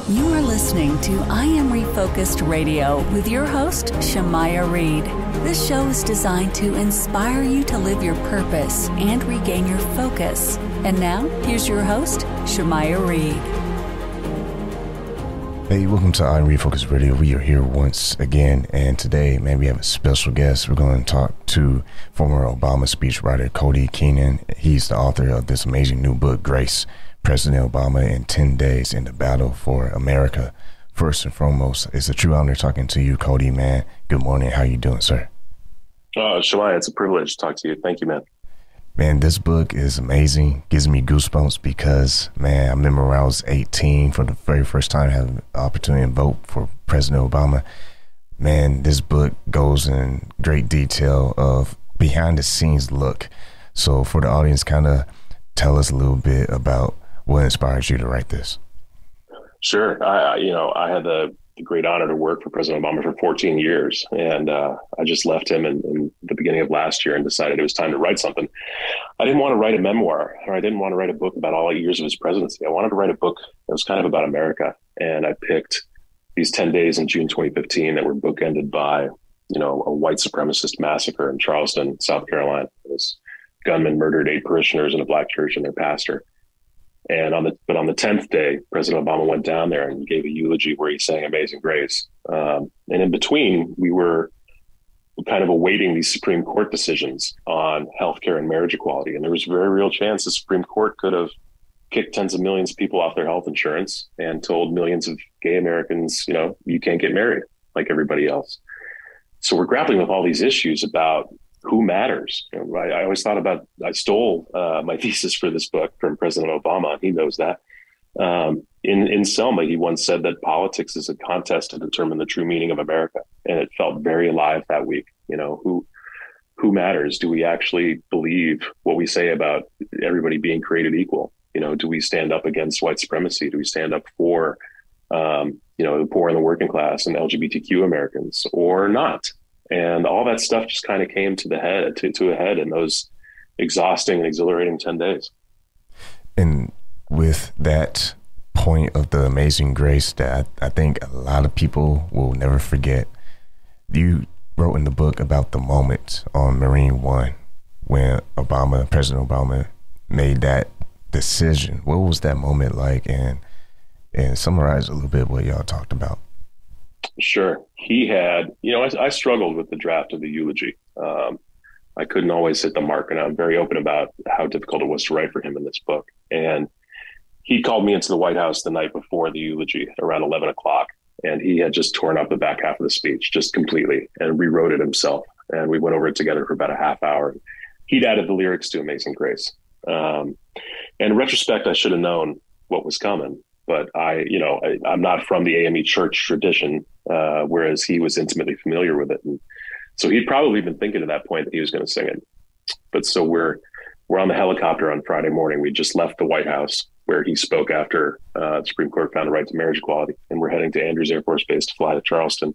You are listening to I Am Refocused Radio with your host, Shamaya Reed. This show is designed to inspire you to live your purpose and regain your focus. And now, here's your host, Shamaya Reed. Hey, welcome to I Am Refocused Radio. We are here once again, and today, man, we have a special guest. We're going to talk to former Obama speechwriter Cody Keenan. He's the author of this amazing new book, Grace, President Obama in 10 Days in the Battle for America. First and foremost, it's a true honor talking to you, Cody, man. Good morning. How you doing, sir? Shamaya, it's a privilege to talk to you. Thank you, man. Man, this book is amazing. Gives me goosebumps because, man, I remember when I was 18 for the very first time having the opportunity to vote for President Obama. Man, this book goes in great detail of behind the scenes look. So for the audience, kind of tell us a little bit about what inspired you to write this. Sure. I had the great honor to work for President Obama for 14 years. And I just left him in the beginning of last year and decided it was time to write something. I didn't want to write a memoir, or I didn't want to write a book about all 8 years of his presidency. I wanted to write a book that was kind of about America. And I picked these 10 days in June 2015 that were bookended by, a white supremacist massacre in Charleston, South Carolina. This gunman murdered 8 parishioners in a black church and their pastor. And on the 10th day, President Obama went down there and gave a eulogy where he sang Amazing Grace. And in between, we were kind of awaiting these Supreme Court decisions on healthcare and marriage equality. And there was a very real chance the Supreme Court could have kicked tens of millions of people off their health insurance and told millions of gay Americans, you can't get married like everybody else. So we're grappling with all these issues about who matters. I always thought I stole my thesis for this book from President Obama, and he knows that. In Selma, he once said that politics is a contest to determine the true meaning of America. And it felt very alive that week. Who matters? Do we actually believe what we say about everybody being created equal? Do we stand up against white supremacy? Do we stand up for, the poor and the working class and LGBTQ Americans or not? And all that stuff just kind of came to a head in those exhausting and exhilarating 10 days. And with that point of the Amazing Grace that I think a lot of people will never forget, you wrote in the book about the moment on Marine One when President Obama made that decision. What was that moment like? And summarize a little bit what y'all talked about. Sure. He had, I struggled with the draft of the eulogy. I couldn't always hit the mark, and I'm very open about how difficult it was to write for him in this book. And he called me into the White House the night before the eulogy around 11 o'clock, and he had just torn up the back half of the speech just completely and rewrote it himself. And we went over it together for about a half hour. He'd added the lyrics to Amazing Grace. And in retrospect, I should have known what was coming. But I'm not from the AME church tradition, whereas he was intimately familiar with it. And so he'd probably been thinking at that point that he was going to sing it. But so we're on the helicopter on Friday morning. We just left the White House where he spoke after the Supreme Court found a right to marriage equality. And we're heading to Andrews Air Force Base to fly to Charleston.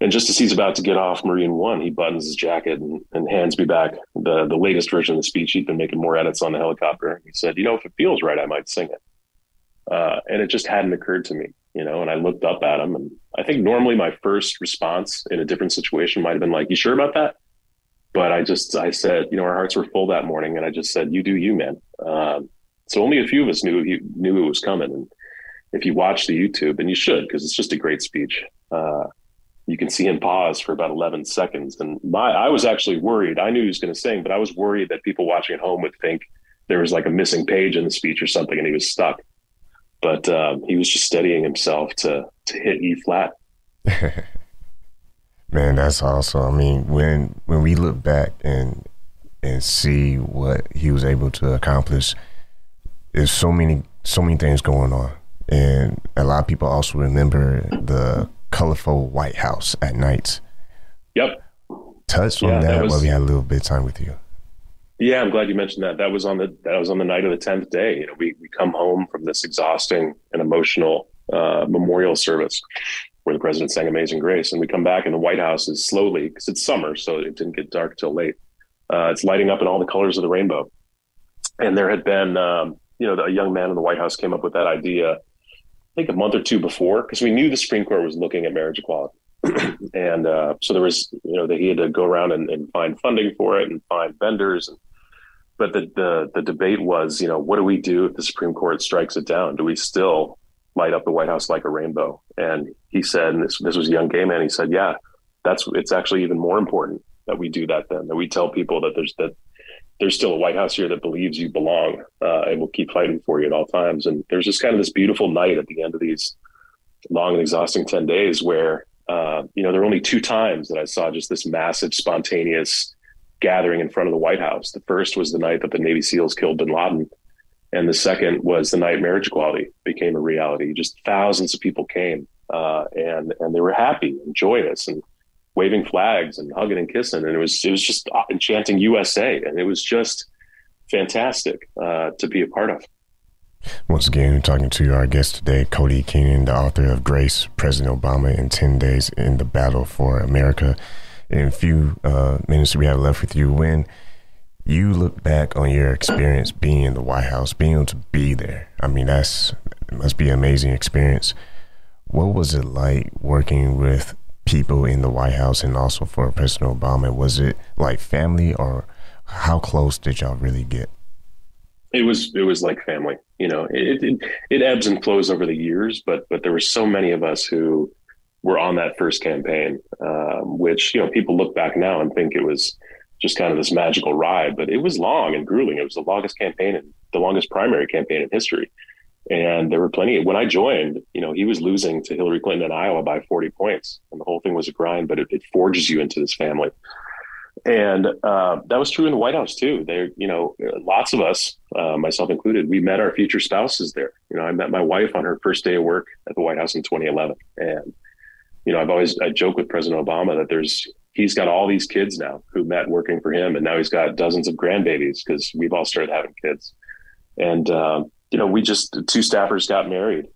And just as he's about to get off Marine One, he buttons his jacket and hands me back the latest version of the speech. He'd been making more edits on the helicopter. He said, if it feels right, I might sing it. And it just hadn't occurred to me, and I looked up at him, and I think normally my first response in a different situation might've been like, you sure about that? But I said, our hearts were full that morning. And I just said, you do you, man. So only a few of us knew it was coming. And if you watch the YouTube, and you should, because it's just a great speech, you can see him pause for about 11 seconds. And I was actually worried. I knew he was going to sing, but I was worried that people watching at home would think there was like a missing page in the speech or something, and he was stuck. But he was just steadying himself to hit E flat. Man, that's awesome. I mean, when we look back and see what he was able to accomplish, there's so many things going on. And a lot of people also remember the colorful White House at night. Yep. Touch on that while we had a little bit of time with you. Yeah, I'm glad you mentioned that. That was on the night of the 10th day. We come home from this exhausting and emotional memorial service where the president sang Amazing Grace, and we come back and the White House is slowly, because it's summer, so it didn't get dark till late. It's lighting up in all the colors of the rainbow. And there had been, a young man in the White House came up with that idea think a month or two before, because we knew the Supreme Court was looking at marriage equality. And so there was, that he had to go around and find funding for it and find vendors. But the debate was, what do we do if the Supreme Court strikes it down? Do we still light up the White House like a rainbow? And he said, and this was a young gay man, he said, yeah, it's actually even more important that we do that then, that we tell people that there's still a White House here that believes you belong, and will keep fighting for you at all times. And there's just kind of this beautiful night at the end of these long and exhausting 10 days where, there were only 2 times that I saw just this massive, spontaneous gathering in front of the White House. The first was the night that the Navy SEALs killed bin Laden. And the second was the night marriage equality became a reality. Just thousands of people came, and they were happy and joyous and waving flags and hugging and kissing. And it was just enchanting USA. And it was just fantastic to be a part of. Once again, we're talking to our guest today, Cody Keenan, the author of Grace, President Obama in 10 Days in the Battle for America. In a few minutes we have left with you, when you look back on your experience being in the White House, being able to be there, I mean, it must be an amazing experience. What was it like working with people in the White House and also for President Obama? Was it like family, or how close did y'all really get? It was like family. It ebbs and flows over the years, but there were so many of us who were on that first campaign, which, people look back now and think it was just kind of this magical ride, but it was long and grueling. It was the longest campaign and the longest primary campaign in history. And there were plenty. When I joined, he was losing to Hillary Clinton in Iowa by 40 points, and the whole thing was a grind, but it forges you into this family. And that was true in the White House too. There, lots of us, myself included, we met our future spouses there. I met my wife on her first day of work at the White House in 2011. And, I joke with President Obama that he's got all these kids now who met working for him. And now he's got dozens of grandbabies because we've all started having kids. And, we just, 2 staffers got married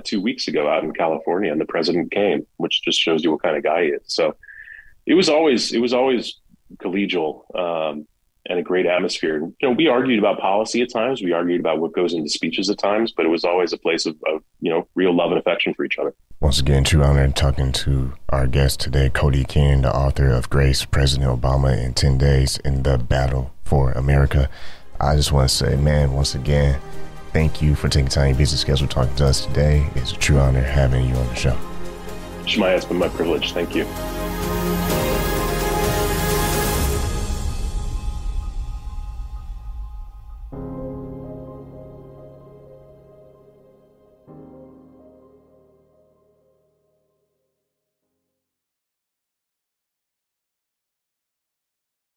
2 weeks ago out in California, and the president came, which just shows you what kind of guy he is. So it was always collegial, and a great atmosphere. We argued about policy at times. We argued about what goes into speeches at times, but it was always a place of real love and affection for each other. Once again, true honor talking to our guest today, Cody Keenan, the author of Grace, President Obama in 10 Days in the Battle for America. I just want to say, man, once again, thank you for taking time in your busy schedule talking to us today. It's a true honor having you on the show. Shemaiah, it's been my privilege. Thank you.